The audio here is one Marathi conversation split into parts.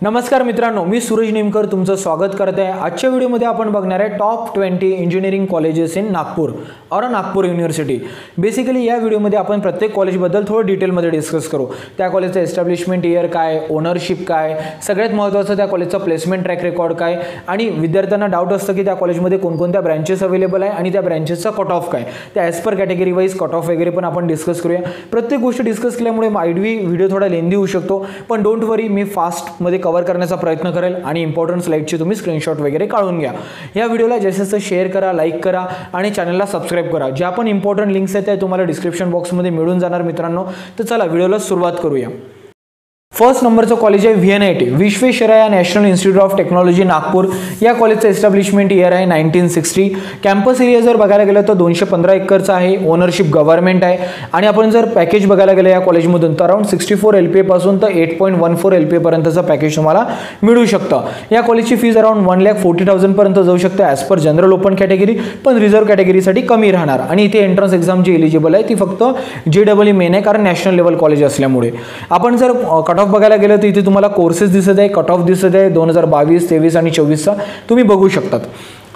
नमस्कार मित्रांनो, मी सूरज नेमकर तुमचं स्वागत करते आहे। आजच्या व्हिडिओमध्ये आपण बघणार आहे top 20 engineering colleges in Nagpur और नागपूर युनिव्हर्सिटी। बेसिकली या व्हिडिओमध्ये आपण प्रत्येक कॉलेजबद्दल थोडं डिटेलमध्ये डिस्कस करू। त्या कॉलेजचं एस्टॅब्लिशमेंट इयर काय, ओनरशिप काय, सगळ्यात महत्त्वाचं त्या कॉलेजचं प्लेसमेंट ट्रॅक रेकॉर्ड काय, आणि विद्यार्थ्यांना डाऊट असतं की त्या कॉलेजमध्ये कोणकोणत्या ब्रँचेस अवेलेबल आहे आणि त्या ब्रँचेसचा कट ऑफ काय, त्या as per category wise cut off वगैरे पण आपण डिस्कस करूया। प्रत्येक गोष्ट डिस्कस केल्यामुळे व्हिडिओ थोडा लेंदी होऊ शकतो, पण डोंट वरी, मी फास्टमध्ये कव्हर करण्याचा प्रयत्न करेल आणि इंपॉर्टंट स्लाइडचे तुम्ही स्क्रीनशॉट वगैरे काढून घ्या। या व्हिडिओला जास्तीत शेअर करा, लाईक करा आणि चॅनलला सबस्क्राइब करा। ज्या पण इंपॉर्टंट लिंक्स आहेत त्या तुम्हाला डिस्क्रिप्शन बॉक्समध्ये मिळून जाणार मित्रांनो। तर चला व्हिडिओला सुरुवात करूया। फर्स्ट नंबरचं कॉलेज आहे VNIT, Visvesvaraya national institute of technology Nagpur. या कॉलेजचं एस्टॅब्लिशमेंट इयर आहे 1960। कॅम्पस एरिया जर बघायला गेलं तर 215 एकरचा आहे। ओनरशिप गव्हर्नमेंट आहे आणि आपण जर पॅकेज बघायला गेलं या कॉलेजमधून तर अराउंड 64 LPA पासून तर 8.14 LPA पर्यंतचं पॅकेज तुम्हाला मिळू शकतं। या कॉलेजची फीज अराउंड 1,40,000 पर्यंत जाऊ शकते as per general open category, पण रिझर्व कॅटेगरीसाठी कमी राहणार। आणि इथे एंट्रन्स एक्झाम जी एलिजिबल आहे ती फक्त JEE मेन आहे, कारण नॅशनल लेवल कॉलेज असल्यामुळे। आपण जर कट ऑफ बघायला गेलं तर इथे तुम्हाला कोर्सेस दिसत आहे, कट ऑफ दिसत आहे 2022, 23 आणि 24चा तुम्ही बघू शकतात।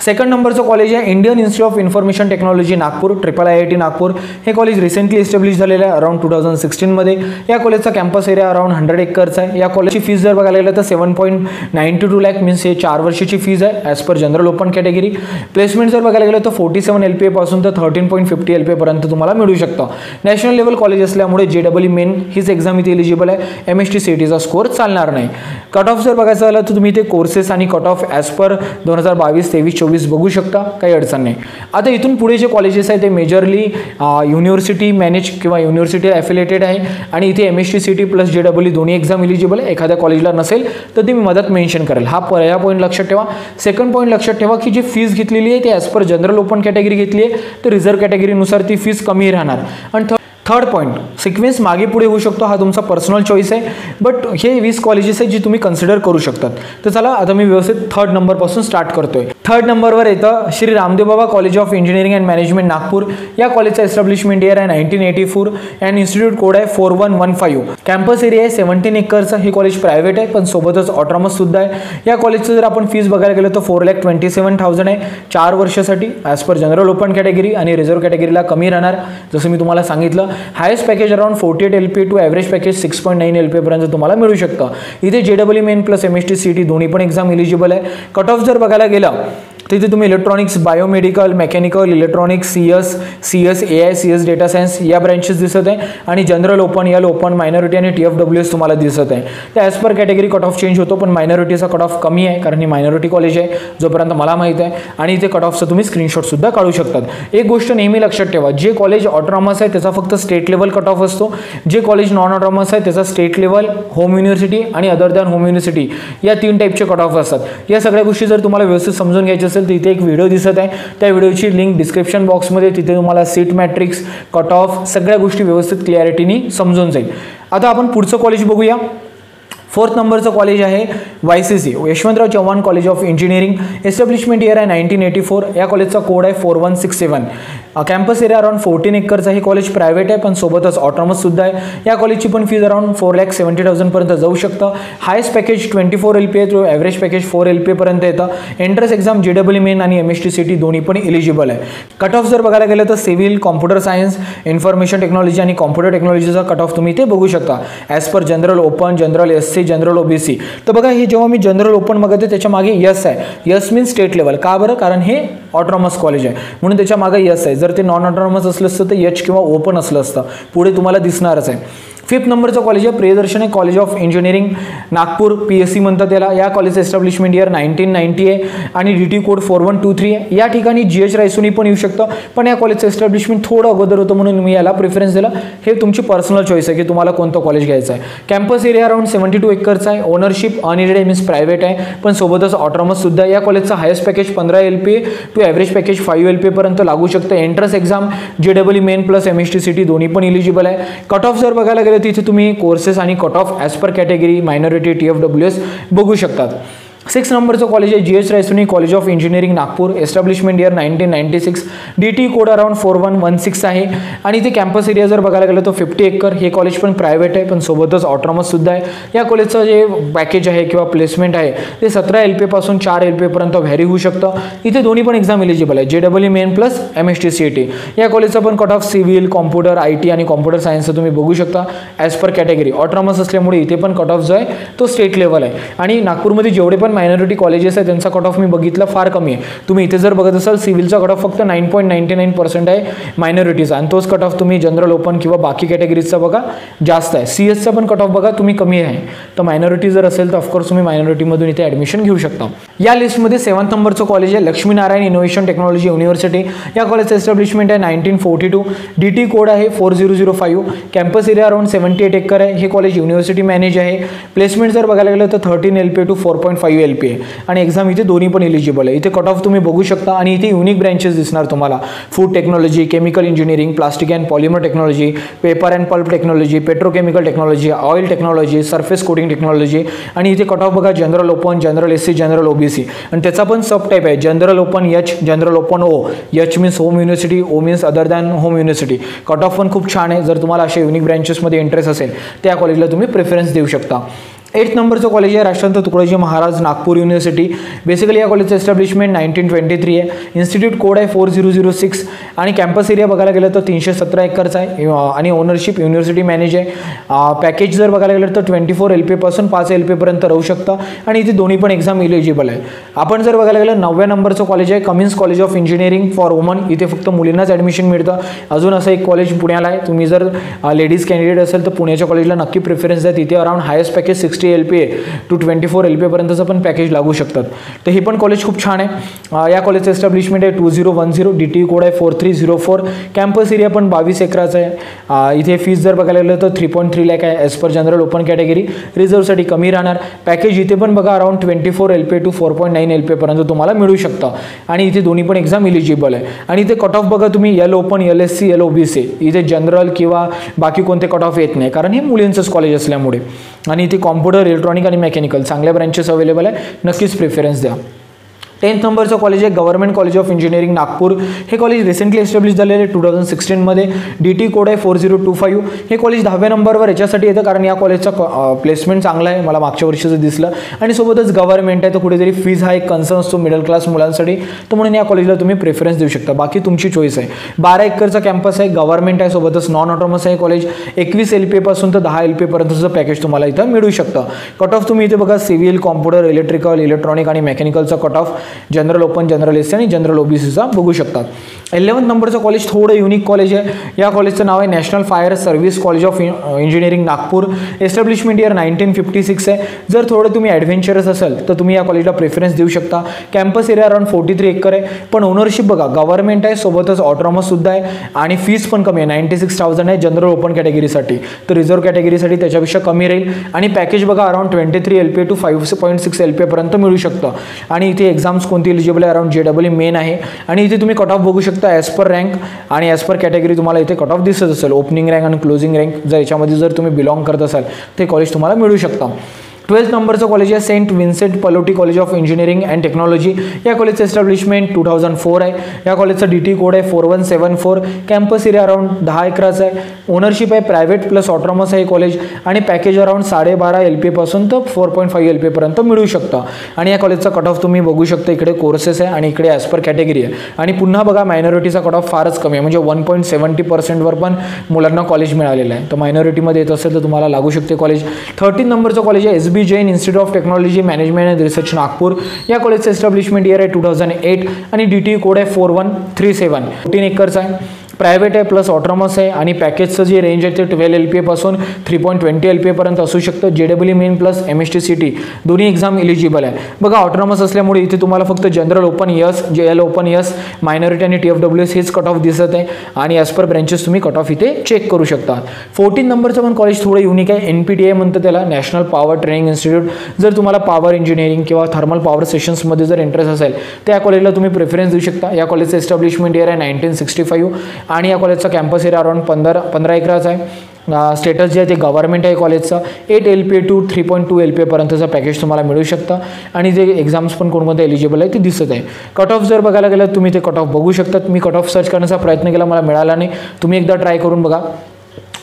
सेकंड नंबरचं कॉलेज आहे Indian institute of information technology Nagpur, IIIT Nagpur. हे कॉलेज रिसेंटली एस्टॅब्लिश झालेलं आहे अराउंड 2016 मध्ये। या कॉलेजचा कॅम्पस एरिया अराउंड 100 एकरचा आहे। या कॉलेजची फीस जर बघायला गेलं तर 7.92 लाख मीन्स हे 4 वर्षाची फीज आहे as per general open category. Placement जर बघायला गेलं तर 47 LPA पासून तर 13.50 LPA पर्यंत तुम्हाला मिळू शकतं। नॅशनल लेवल कॉलेज असल्यामुळे JEE मेन हीच एक्झाम इथे एलिजिबल आहे। MST CETचा स्कोर चालणार नाही। कट ऑफ जर बघायचं झालं तर तुम्ही इथे कोर्सेस आणि कट ऑफ ॲज पर 2022, 23, 24 बघू शकता, काही अडचण नाही। आता इथून पुढे जे कॉलेजेस आहेत ते मेजरली युनिव्हर्सिटी मॅनेज किंवा युनिव्हर्सिटी ॲफिलेटेड आहे आणि इथे MST CET प्लस JEE दोन्ही एक्झाम एलिजिबल आहे। एखाद्या कॉलेजला नसेल तर ती मी मदत मेन्शन करेल। हा पॉईंट लक्षात ठेवा। सेकंड पॉईंट लक्षात ठेवा की जी फीस घेतलेली आहे ती as per general open category घेतली आहे, तर रिझर्व कॅटेगरीनुसार ती फीस कमी राहणार। आणि थर्ड पॉईंट, सिक्वेन्स मागे पुढे होऊ शकतो, हा तुमचा पर्सनल चॉईस आहे, बट हे 20 कॉलेजेस आहेत जी तुम्ही कन्सिडर करू शकतात। तर चला आता मी व्यवस्थित थर्ड नंबरपासून स्टार्ट करतोय। थर्ड नंबरवर येतं Shri Ramdev Baba college of engineering and management Nagpur. या कॉलेजचा एस्टॅब्लिशमेंट इयर आहे 1984 अँड इन्स्टिट्यूट कोड आहे 4115। कॅम्पस एरिया आहे 17 एकरचा। हे कॉलेज प्रायव्हेट आहे पण सोबतच ऑटोनॉमस सुद्धा आहे। या कॉलेजचं जर आपण फीस बघायला गेलं तर 4,27,000 आहे 4 वर्षासाठी as per general open category, आणि रिझर्व कॅटेगरीला कमी राहणार जसं मी तुम्हाला सांगितलं। Highest package around 48 LPA to average package 6.9 LPA पर्यंत तुम्हाला मिळू शकतं। इथे JEE main plus MST CET दोन्ही पण एक्झाम एलिजिबल आहे। कट ऑफ जर बघायला गेलं तिथे तुम्ही electronics, biomedical, mechanical, electronics, CS, AI, CS data science या ब्रँचेस दिसत आहे, आणि जनरल ओपन, यल ओपन, मायनॉरिटी आणि TFWS तुम्हाला दिसत आहे। तर as per category cut off change होतो, पण मायनॉरिटीचा कट ऑफ कमी आहे कारण ही मायनॉरिटी कॉलेज आहे जोपर्यंत मला माहीत आहे। आणि इथे कट ऑफचं तुम्ही स्क्रीनशॉट सुद्धा काढू शकतात। एक गोष्ट नेहमी लक्षात ठेवा, जे कॉलेज ऑटोनॉमस आहे त्याचा फक्त स्टेट लेवल कट ऑफ असतो, जे कॉलेज नॉन ऑटोनॉमस आहे त्याचा स्टेट लेवल, होम युनिव्हर्सिटी आणि अदर दॅन होम युनिव्हर्सिटी या 3 टाईपचे कट ऑफ असतात। या सगळ्या गोष्टी जर तुम्हाला व्यवस्थित समजून घ्यायची असेल तर इथे एक व्हिडिओ दिसत आहे, त्या व्हिडिओची लिंक डिस्क्रिप्शन बॉक्समध्ये, तिथे तुम्हाला सीट मॅट्रिक्स, कट ऑफ सगळ्या गोष्टी व्यवस्थित क्लॅरिटीने समजून जाईल। आता आपण पुढचं कॉलेज बघूया। फोर्थ नंबरचं कॉलेज आहे YCC, Yashwantrao Chavan college of engineering. Establishment year आहे 1984। या कॉलेजचा कोड आहे 4167। Campus area around 14 एकरचा। हे कॉलेज प्रायव्हेट आहे पण सोबतच ऑटोनॉमस सुद्धा आहे। या कॉलेजची पण फीज अराउंड 4,70,000 पर्यंत जाऊ शकतं। Highest package 24 LPA to average package 4 LPA पर्यंत येतं। एंट्रन्स एक्झाम JEE मेन आणि MST CET दोन्ही पण एलिजिबल आहे। कट ऑफ जर बघायला गेलं तर civil, computer science, information technology आणि कॉम्प्युटर टेक्नॉलॉजीचा कट ऑफ तुम्ही इथे बघू शकता as per general open, general SC, general OBC। तर बघा, हे जेव्हा मी जनरल ओपन बघते त्याच्या मागे यस आहे। यस मीन्स स्टेट लेवल, का बरं? कारण हे ऑटोनॉमस कॉलेज आहे म्हणून त्याच्या मागे यस आहे। जर ते नॉन ऑटोनॉमस असलं असतं तर H किंवा ओपन असलं असतं, पुढे तुम्हाला दिसणारच आहे। फिफ्थ नंबरचं कॉलेज आहे Priyadarshini college of engineering Nagpur, PSC म्हणतात त्याला। या कॉलेजचं एस्टॅब्लिशमेंट इयर 1990 आहे आणि DT कोड 4123 आहे। या ठिकाणी GH रायसोनी पण येऊ शकतं, पण या कॉलेजचं एस्टॅब्लिशमेंट थोडं अगोदर होतं म्हणून मी याला प्रिफरन्स दिला। हे तुमची पर्सनल चॉईस आहे की तुम्हाला कोणतं कॉलेज घ्यायचं आहे। कॅम्पस एरिया अराउंड 72 एकरचा आहे। ओनरशिप अनएडेड मीन्स प्रायव्हेट आहे पण सोबतच ऑटोनॉमस सुद्धा आहे। या कॉलेजचा highest package 15 LPA to average package 5 LPA पर्यंत लागू शकतं। Entrance exam JEE main plus MST CET दोन्ही पण एलिजिबल आहे। कट ऑफ जर बघायला गेलं तिथे तुम्ही कोर्सेस आणि cut off as per category, minority, TFWS बघू शकतात। 6 नंबरचं कॉलेज आहे GH Raisoni college of engineering Nagpur, establishment year 1996, DT code around 4116 आहे आणि इथे कॅम्पस एरिया जर बघायला गेलं तर 50 एकर. हे कॉलेज पण प्रायव्हेट आहे पण सोबतच ऑटोनॉमस सुद्धा आहे. या कॉलेजचं जे पॅकेज आहे किंवा प्लेसमेंट आहे ते 17 LPA पासून 4 LPA पर्यंत व्हॅरी होऊ शकतं. इथे दोन्ही पण एक्झाम एलिजिबल आहे, JEE main plus MST CET. या कॉलेजचा पण cut off civil, computer, IT आणि कॉम्प्युटर सायन्सचं तुम्ही बघू शकता ॲज पर कॅटेगरी. ऑटोनॉमस असल्यामुळे इथे पण कट ऑफ जो आहे तो स्टेट लेवल आहे आणि नागपूरमध्ये जेवढे पण मायनॉरिटी कॉलेजेस आहे त्यांचा कट ऑफ मी बघितला फार कमी आहे. तुम्ही इथे जर बघत असाल सिव्हिलचा कट ऑफ फक्त 9.99% आहे मायनॉरिटीचा आणि तोच कट ऑफ तुम्ही जनरल ओपन किंवा बाकी कॅटेगरीजचा बघा जास्त आहे. CS चा पण कट ऑफ बघा तुम्ही कमी आहे. तर मायनॉरिटी जर असेल तर ऑफकोर्स तुम्ही मायनॉरिटीमधून इथे ॲडमिशन घेऊ शकता. या लिस्टमध्ये 7 नंबरचं कॉलेज आहे लक्ष्मीनारायण इनोव्हेशन टेक्नॉलॉजी युनिव्हर्सिटी. या कॉलेजचं एस्टॅब्लिशमेंट आहे 1942, DT कोड आहे 4005, कॅम्पस एरिया अराउंड 78 एकर आहे. हे कॉलेज युनिव्हर्सिटी मॅनेज आहे. प्लेसमेंट जर बघायला गेलं तर 13 LPA टू 4.5 LPA आणि एक्झाम इथे दोन्ही पण एलिजिबल आहे. इथे कट ऑफ तुम्ही बघू शकता आणि इथे युनिक ब्रँचेस दिसणार तुम्हाला. Food technology, chemical engineering, plastic and polymer technology, paper and pulp technology, petrochemical technology, oil technology, surface coating technology आणि इथे कट ऑफ बघा general open, general SC, general OBC आणि त्याचा पण सब टाईप आहे general open H, general open O. H means home university, O means other than home university. Cut off पण खूप छान आहे. जर तुम्हाला अशा युनिक ब्रँचेसमध्ये इंटरेस्ट असेल त्या कॉलेजला तुम्ही प्रेफरन्स देऊ शकता. 8 नंबरचं कॉलेज आहे राष्ट्रसंत तुकडोजी महाराज नागपूर युनिव्हर्सिटी. बेसिकली या कॉलेजचं एस्टॅब्लिशमेंट 1923 आहे. इन्स्टिट्यूट कोड आहे 4006 आणि कॅम्पस एरिया बघायला गेलं तर 317 एकरचा आहे आणि ओनरशिप युनिव्हर्सिटी मॅनेज आहे. पॅकेज जर बघायला गेलं तर 24 LPA पासून 5 LPA पर्यंत राहू शकतं आणि इथे दोन्ही पण एक्झाम एलिजिबल आहे. आपण जर बघायला गेलं 9व्या नंबरचं कॉलेज आहे Cummins college of engineering for woman. इथे फक्त मुलींनाच ॲडमिशन मिळतं. अजून असं एक कॉलेज पुण्याला आहे. तुम्ही जर लेडीज कॅन्डिडेट असेल तर पुण्याच्या कॉलेजला नक्की प्रेफरन्स द्या. तिथे around highest package 60 LPA to 24 LPA पर्यंतचं पण पॅकेज लागू शकतात. तर हे पण कॉलेज खूप छान आहे. या कॉलेजचं एस्टॅब्लिशमेंट आहे 2010, DT कोड आहे 4304, कॅम्पस एरिया पण 22 एकराचा आहे. इथे फीस जर बघायला गेलं तर 3.3 लाख आहे as per general open category. रिझर्वसाठी कमी राहणार. पॅकेज इथे पण बघा अराउंड 24 LPA टू 4.9 LPA पर्यंत तुम्हाला मिळू शकतं आणि इथे दोन्ही पण एक्झाम एलिजिबल आहे. आणि इथे कट ऑफ बघा तुम्ही L ओपन, LSC, LOBC. इथे जनरल किंवा बाकी कोणते कट ऑफ येत नाही कारण हे मुलींचंच कॉलेज असल्यामुळे. आणि इथे कॉम्प्युटर, इलेक्ट्रॉनिक आणि मेकॅनिकल चांगल्या ब्रँचेस अवेलेबल आहे. नक्कीच प्रेफरन्स द्या. 10th नंबरचं कॉलेज आहे government college of engineering Nagpur. हे कॉलेज रिसेंटली एस्टॅब्लिश झालेलं आहे 2016 मध्ये. DT कोड आहे 4025. हे कॉलेज 10व्या नंबरवर याच्यासाठी येतं कारण या कॉलेजचा प्लेसमेंट चांगला आहे मला मागच्या वर्षीचं दिसलं आणि सोबतच गव्हर्नमेंट आहे तर कुठेतरी फीज हा एक कन्सर्न असतो मिडल क्लास मुलांसाठी. तर म्हणून या कॉलेजला तुम्ही प्रेफरन्स देऊ शकता. बाकी तुमची चॉईस आहे. 12 एकरचा कॅम्पस आहे, गव्हर्नमेंट आहे, सोबतच नॉन ऑटोनॉमस आहे कॉलेज. 21 LPA पासून तर 10 LPA पर्यंतचं पॅकेज तुम्हाला इथं मिळू शकतं. कट ऑफ तुम्ही इथे बघा सिव्हिल, कॉम्प्युटर, इलेक्ट्रिकल, इलेक्ट्रॉनिक आणि मेकॅनिकलचा cut off general open, general SC आणि जनरल OBCचा बघू शकतात. 11th नंबरचं कॉलेज थोडं युनिक कॉलेज आहे. या कॉलेजचं नाव आहे national fire service college of engineering Nagpur. Establishment year 1956 आहे. जर थोडं तुम्ही ॲडव्हेंचरस असाल तर तुम्ही या कॉलेजला प्रेफरन्स देऊ शकता. कॅम्पस एरिया अराउंड 43 एकर आहे पण ओनरशिप बघा गव्हर्नमेंट आहे, सोबतच ऑटोनॉमस सुद्धा आहे आणि फीस पण कमी आहे 96,000 आहे जनरल ओपन कॅटेगरीसाठी. तर रिझर्व कॅटेगरीसाठी त्याच्यापेक्षा कमी राहील आणि पॅकेज बघा अराउंड 23 LPA टू 5.6 LPA पर्यंत मिळू शकतं. आणि इथे एक्झाम्स कोणती एलिजिबल आहे अराउंड JEE मेन आहे आणि इथे तुम्ही कट ऑफ बघू शकता ॲज पर रँक आणि ॲज पर कॅटेगरी तुम्हाला इथे कट ऑफ दिसत असेल. ओपनिंग रँक आणि क्लोजिंग रँक जर याच्यामध्ये जर तुम्ही बिलॉंग करत असाल ते कॉलेज तुम्हाला मिळू शकतं. 12th नंबरचं कॉलेज आहे Saint Vincent Pallotti college of engineering and technology. या कॉलेजचं एस्टॅब्लिशमेंट 2004 आहे. या कॉलेजचा DT कोड आहे 4174. कॅम्पस एरिया अराउंड 10 एकराचा आहे. ओनरशिप आहे प्रायव्हेट प्लस ऑटोनॉमस आहे कॉलेज आणि पॅकेज अराउंड 12.5 LPA पासून तर 4.5 LPA पर्यंत मिळू शकतं. आणि या कॉलेजचा कट ऑफ तुम्ही बघू शकता. इकडे कोर्सेस आहे आणि इकडे ॲज पर कॅटेगरी आहे. आणि पुन्हा बघा मायनॉरिटीचा कट ऑफ फारच कमी आहे म्हणजे 1.70% पण मुलांना कॉलेज मिळालेलं आहे. तर मायनॉरिटीमध्ये येत असेल तर तुम्हाला लागू शकते कॉलेज. 13 नंबरचं कॉलेज आहे SB Jain institute of technology management and research Nagpur. या कॉलेजचं एस्टॅब्लिशमेंट इयर आहे 2008 आणि DT कोड आहे 4137. 14 एकरचा आहे. प्रायव्हेट आहे प्लस ऑटोनॉमस आहे आणि पॅकेजचं जे रेंज आहे ते 12 LPA पासून 3.20 LPA पर्यंत असू शकतं. JEE main plus MST CET दोन्ही एक्झाम एलिजिबल आहे. बघा ऑटोनॉमस असल्यामुळे इथे तुम्हाला फक्त general open yes, JL open yes, minority आणि TFWS हेच कट ऑफ दिसत आहे आणि ॲज पर ब्रँचेस तुम्ही कट ऑफ इथे चेक करू शकता. 14 नंबरचं पण कॉलेज थोडं युनिक आहे. NPTI म्हणतं त्याला नॅशनल पॉवर ट्रेनिंग इन्स्टिट्यूट. जर तुम्हाला पॉवर इंजिनिअरिंग किंवा थर्मल पॉवर सेशन्समध्ये जर इंटरेस्ट असेल तर या कॉलेजला तुम्ही प्रेफरन्स देऊ शकता. या कॉलेजचं एस्टॅब्लिशमेंट इयर आहे 1965 आणि या कॉलेजचा कॅम्पस एरिया अराउंड 15 एकराचा आहे. स्टेटस जे आहे ते गव्हर्नमेंट आहे कॉलेजचं. 8 LPA टू 3.2 LPA पर्यंतचं पॅकेज तुम्हाला मिळू शकतं आणि जे एक्झाम्स पण कोणकोणते एलिजिबल आहे ते दिसत आहे. कट ऑफ जर बघायला गेलं तुम्ही ते कट ऑफ बघू शकतात. मी कट ऑफ सर्च करण्याचा प्रयत्न केला, मला मिळाला नाही. तुम्ही एकदा ट्राय करून बघा.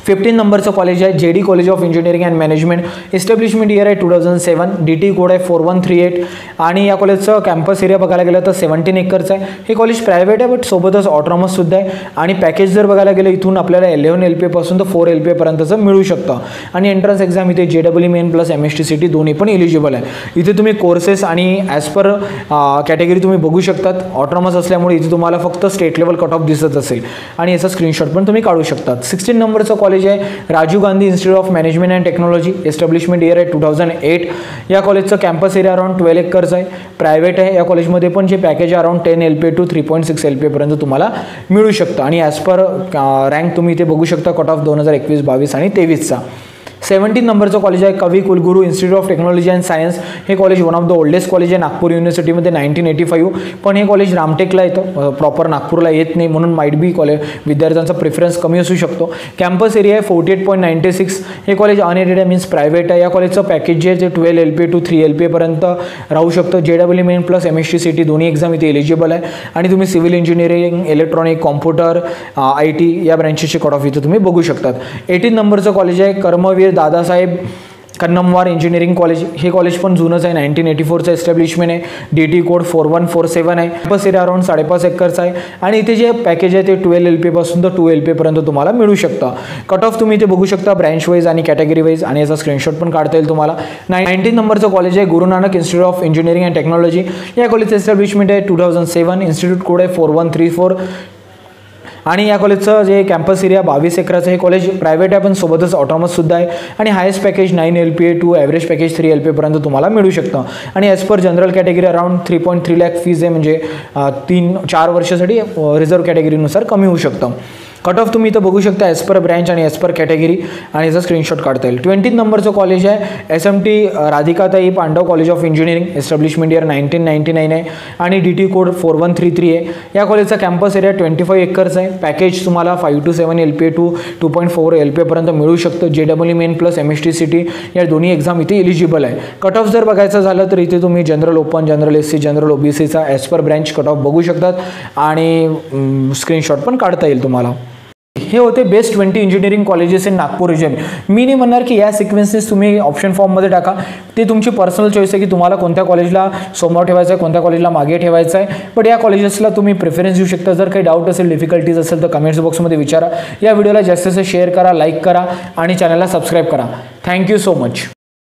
15 नंबरचं कॉलेज आहे JD college of engineering and management. Establishment year आहे 2007. DT कोड आहे 4138 आणि या कॉलेजचं कॅम्पस एरिया बघायला गेलं तर 17 एकरचं आहे. हे कॉलेज प्रायव्हेट आहे बट सोबतच ऑटोनॉमस सुद्धा आहे आणि पॅकेज जर बघायला गेलं इथून आपल्याला 11 LPA पासून तर 4 LPA पर्यंतचं मिळू शकतं आणि एंट्रन्स एक्झाम इथे JEE main plus MST CT दोन्ही पण एलिजिबल आहे. इथे तुम्ही कोर्सेस आणि ॲज पर कॅटेगरी तुम्ही बघू शकतात. ऑटोनॉमस असल्यामुळे इथे तुम्हाला फक्त स्टेट लेवल कट ऑफ दिसत असेल आणि याचा स्क्रीनशॉट पण तुम्ही काढू शकतात. 16 नंबरचं कॉलेज आहे Rajiv Gandhi institute of management and technology. Establishment year आहे 2008. या कॉलेजचं कॅम्पस एरिया अराउंड 12 एकर्स आहे. प्रायव्हेट आहे. या कॉलेजमध्ये पण जे package around 10 LPA to 3.6 LPA पर्यंत तुम्हाला मिळू शकतं आणि ॲज पर रँक तुम्ही इथे बघू शकता कट ऑफ 2021, 22 आणि 23चा. 17 नंबरचं कॉलेज आहे Kavi Kulguru institute of technology and science. हे college one of the oldest college आहे नागपूर युनिव्हर्सिटीमध्ये 1985. पण हे कॉलेज रामटेकला येतं, प्रॉपर नागपूरला येत नाही, म्हणून माईट बी कॉलेज विद्यार्थ्यांचा प्रिफरन्स कमी असू शकतो. कॅम्पस एरिया आहे 48.96. हे कॉलेज अनएडेड आहे, मीन्स प्रायव्हेट आहे. या कॉलेजचं पॅकेज जे आहे ते 12 LPA टू 3 LPA पर्यंत राहू शकतं. JEE main plus MST CT दोन्ही एक्झाम इथे एलिजिबल आहे आणि तुम्ही civil engineering, electronic, computer, IT या ब्रँचेसचे कट ऑफ इथे तुम्ही बघू शकतात. 18 नंबरचं कॉलेज आहे कर्मवीर दादासाहेब कन्नमवार इंजिनिअरिंग कॉलेज. हे कॉलेज पण जुनंच आहे, 1984चं एस्टॅब्लिशमेंट आहे. DT कोड 4147 आहे. कॅम्पस एरिया अराउंड 5.5 एकरचा आहे आणि इथे जे पॅकेज आहे ते 12 LPA पासून तर 2 LPA पर्यंत तुम्हाला मिळू शकतं. कट ऑफ तुम्ही इथे बघू शकता ब्रँच वाईज आणि कॅटेगरी वाईज आणि याचा स्क्रीनशॉट पण काढता येईल तुम्हाला. 19 नंबरचं कॉलेज आहे Guru Nanak institute of engineering and technology. या कॉलेजचं एस्टॅब्लिशमेंट आहे 2007. इन्स्टिट्यूट कोड आहे 4134 आणि या कॉलेजचं जे कॅम्पस एरिया 22 एकराचं. हे कॉलेज प्रायव्हेट आहे पण सोबतच ऑटोनॉमस सुद्धा आहे आणि highest package 9 LPA to average package 3 LPA पर्यंत तुम्हाला मिळू शकतं आणि as per general category around 3.3 lakh fees आहे, म्हणजे 3-4 वर्षासाठी रिझर्व कॅटेगरीनुसार कमी होऊ शकतं. कट ऑफ तुम्ही इथं बघू शकता ॲज पर ब्रँच आणि ॲज पर कॅटेगरी आणि याचा स्क्रीनशॉट काढता येईल. 20 नंबरचं कॉलेज आहे SMT Radhikatai Pandav college of engineering. Establishment year 1999 आहे आणि DT कोड 4133 आहे. या कॉलेजचा कॅम्पस एरिया 25 एकर्स आहे. पॅकेज तुम्हाला 5 to 7 LPA टू 2.4 LPA पर्यंत मिळू शकतं. JEE main plus MST CT या दोन्ही एक्झाम इथे एलिजिबल आहे. कट ऑफ जर बघायचं झालं तर इथे तुम्ही general open, general SC, general OBCचा as per branch cut off बघू शकतात आणि स्क्रीनशॉट पण काढता येईल तुम्हाला. हे होते best 20 engineering colleges in Nagpur region. मी नाही म्हणणार की या सिक्वेन्सेस तुम्ही ऑप्शन फॉर्ममध्ये टाका, ते तुमची पर्सनल चॉईस आहे की तुम्हाला कोणत्या कॉलेजला समोर ठेवायचं आहे, कोणत्या कॉलेजला मागे ठेवायचं आहे. बट या कॉलेजेसला तुम्ही प्रेफरन्स देऊ शकता. जर काही डाऊट असेल, डिफिकल्टीज असेल तर कमेंट्स बॉक्समध्ये विचारा. या व्हिडिओला जास्तीत जास्त शेअर करा, लाईक करा आणि चॅनलला सबस्क्राईब करा. Thank you so much.